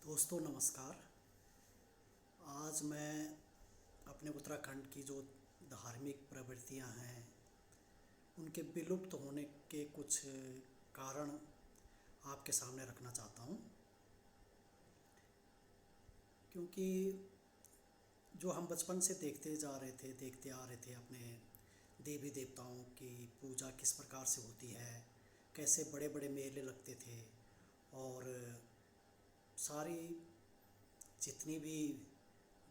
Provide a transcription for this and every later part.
दोस्तों नमस्कार। आज मैं अपने उत्तराखंड की जो धार्मिक प्रवृत्तियां हैं उनके विलुप्त होने के कुछ कारण आपके सामने रखना चाहता हूं, क्योंकि जो हम बचपन से देखते आ रहे थे अपने देवी देवताओं की पूजा किस प्रकार से होती है, कैसे बड़े बड़े मेले लगते थे और सारी जितनी भी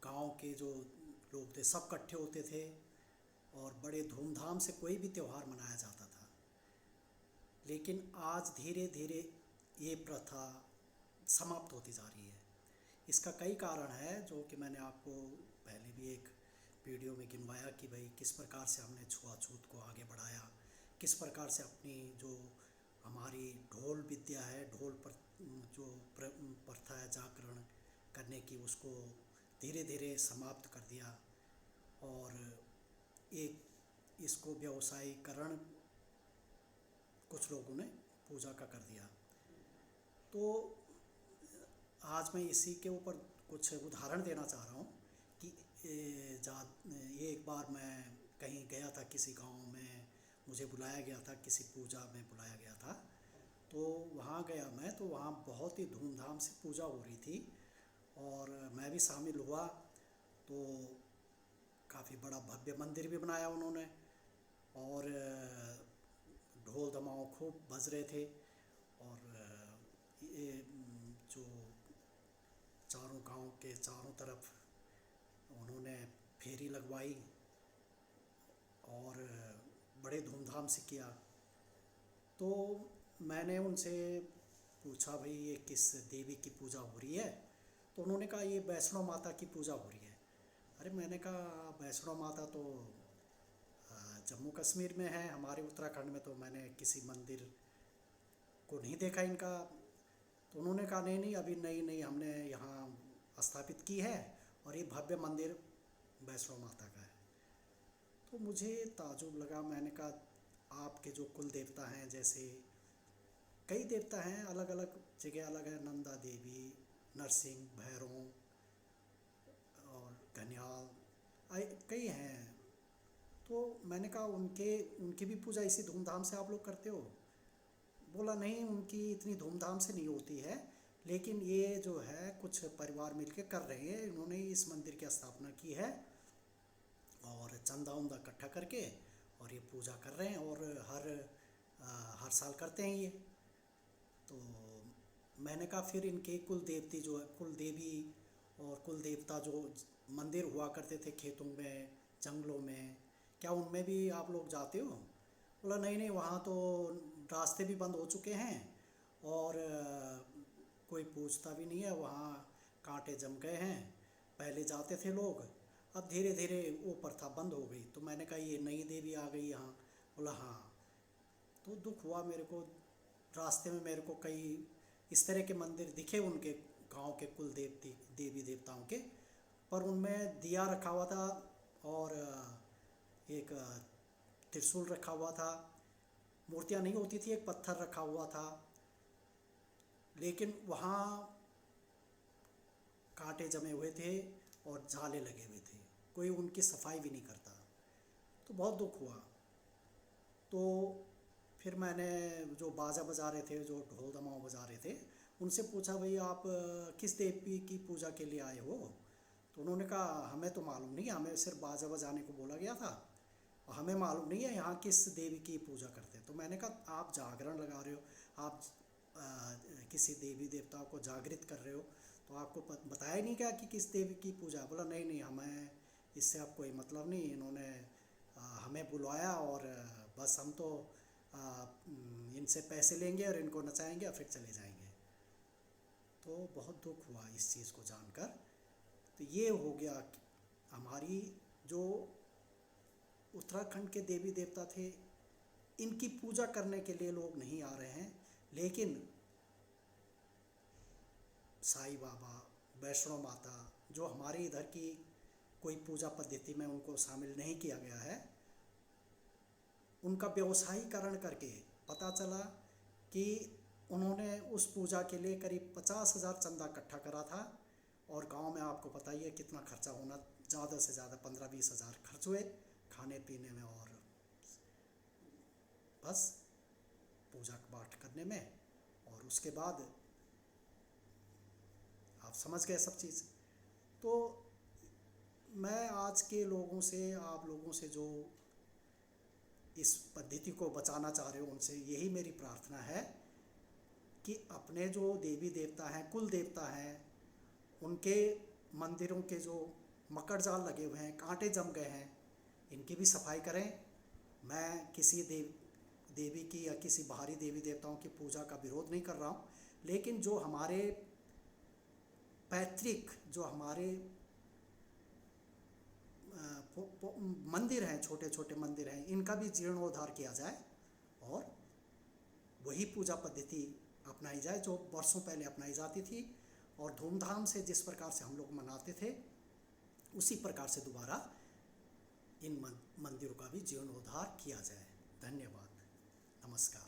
गांव के जो लोग थे सब इकट्ठे होते थे और बड़े धूमधाम से कोई भी त्यौहार मनाया जाता था। लेकिन आज धीरे धीरे ये प्रथा समाप्त होती जा रही है। इसका कई कारण है जो कि मैंने आपको पहले भी एक वीडियो में गिनवाया कि भाई किस प्रकार से हमने छुआछूत को आगे बढ़ाया, किस प्रकार से अपनी जो हमारी ढोल विद्या है, जो प्रथा है जागरण करने की, उसको धीरे धीरे समाप्त कर दिया और एक इसको व्यवसायीकरण कुछ लोगों ने पूजा का कर दिया। तो आज मैं इसी के ऊपर कुछ उदाहरण देना चाह रहा हूँ कि एक बार मैं कहीं गया था, किसी गांव में मुझे बुलाया गया था, किसी पूजा में बुलाया गया था। तो वहाँ गया मैं, तो वहाँ बहुत ही धूमधाम से पूजा हो रही थी और मैं भी शामिल हुआ। तो काफ़ी बड़ा भव्य मंदिर भी बनाया उन्होंने और ढोल दमाऊ खूब बज रहे थे और ये जो चारों गांव के चारों तरफ उन्होंने फेरी लगवाई और बड़े धूमधाम से किया। तो मैंने उनसे पूछा, भाई ये किस देवी की पूजा हो रही है? तो उन्होंने कहा ये वैष्णो माता की पूजा हो रही है। अरे मैंने कहा वैष्णो माता तो जम्मू कश्मीर में है, हमारे उत्तराखंड में तो मैंने किसी मंदिर को नहीं देखा इनका। तो उन्होंने कहा नहीं नहीं, अभी नई नई हमने यहाँ स्थापित की है और ये भव्य मंदिर वैष्णो माता का है। तो मुझे ताजुब लगा। मैंने कहा आपके जो कुल देवता हैं, जैसे कई देवता हैं, अलग अलग जगह अलग है, नंदा देवी, नरसिंह, भैरव और घनियाल, कई हैं। तो मैंने कहा उनकी भी पूजा इसी धूमधाम से आप लोग करते हो? बोला नहीं, उनकी इतनी धूमधाम से नहीं होती है, लेकिन ये जो है कुछ परिवार मिलके कर रहे हैं, इन्होंने इस मंदिर की स्थापना की है और चंदा उंदा इकट्ठा करके और ये पूजा कर रहे हैं और हर साल करते हैं ये। तो मैंने कहा फिर इनके कुल देवती जो है, कुल देवी और कुल देवता जो मंदिर हुआ करते थे खेतों में, जंगलों में, क्या उनमें भी आप लोग जाते हो? बोला नहीं नहीं, वहाँ तो रास्ते भी बंद हो चुके हैं और कोई पूछता भी नहीं है, वहाँ कांटे जम गए हैं। पहले जाते थे लोग, अब धीरे धीरे वो प्रथा बंद हो गई। तो मैंने कहा ये नई देवी आ गई यहाँ? बोला हाँ। तो दुख हुआ मेरे को। रास्ते में मेरे को कई इस तरह के मंदिर दिखे उनके गांव के कुल देवी देवताओं के, पर उनमें दिया रखा हुआ था और एक त्रिशूल रखा हुआ था। मूर्तियाँ नहीं होती थी, एक पत्थर रखा हुआ था, लेकिन वहाँ कांटे जमे हुए थे और जाले लगे हुए थे, कोई उनकी सफाई भी नहीं करता। तो बहुत दुख हुआ। तो फिर मैंने जो बाजा बजा रहे थे, जो ढोल दमाऊ बजा रहे थे, उनसे पूछा भाई आप किस देवी की पूजा के लिए आए हो? तो उन्होंने कहा हमें तो मालूम नहीं, हमें सिर्फ बाजा बजाने को बोला गया था, हमें मालूम नहीं है यहाँ किस देवी की पूजा करते हैं। तो मैंने कहा आप जागरण लगा रहे हो, आप किसी देवी देवता को जागृत कर रहे हो, तो आपको बताया नहीं क्या कि किस देवी की पूजा? बोला नहीं नहीं, हमें इससे अब कोई मतलब नहीं, इन्होंने हमें बुलवाया और बस हम तो इनसे पैसे लेंगे और इनको नचाएंगे और फिर चले जाएंगे। तो बहुत दुख हुआ इस चीज़ को जानकर। तो ये हो गया कि हमारी जो उत्तराखंड के देवी देवता थे, इनकी पूजा करने के लिए लोग नहीं आ रहे हैं, लेकिन साईं बाबा, वैष्णो माता, जो हमारे इधर की कोई पूजा पद्धति में उनको शामिल नहीं किया गया है, उनका व्यवसायीकरण करके पता चला कि उन्होंने उस पूजा के लिए करीब 50,000 चंदा इकट्ठा करा था। और गांव में आपको पता ही है कितना खर्चा होना, ज़्यादा से ज़्यादा 15-20 हज़ार खर्च हुए खाने पीने में और बस पूजा पाठ करने में। और उसके बाद आप समझ गए सब चीज़। तो मैं आज के लोगों से, आप लोगों से जो इस पद्धति को बचाना चाह रहे हो, उनसे यही मेरी प्रार्थना है कि अपने जो देवी देवता हैं, कुल देवता हैं, उनके मंदिरों के जो मकड़ जाल लगे हुए हैं, कांटे जम गए हैं, इनकी भी सफाई करें। मैं किसी देवी की या किसी बाहरी देवी देवताओं की पूजा का विरोध नहीं कर रहा हूँ, लेकिन जो हमारे पैतृक, जो हमारे मंदिर हैं, छोटे छोटे मंदिर हैं, इनका भी जीर्णोद्धार किया जाए और वही पूजा पद्धति अपनाई जाए जो वर्षों पहले अपनाई जाती थी और धूमधाम से जिस प्रकार से हम लोग मनाते थे, उसी प्रकार से दोबारा इन मंदिरों का भी जीर्णोद्धार किया जाए। धन्यवाद, नमस्कार।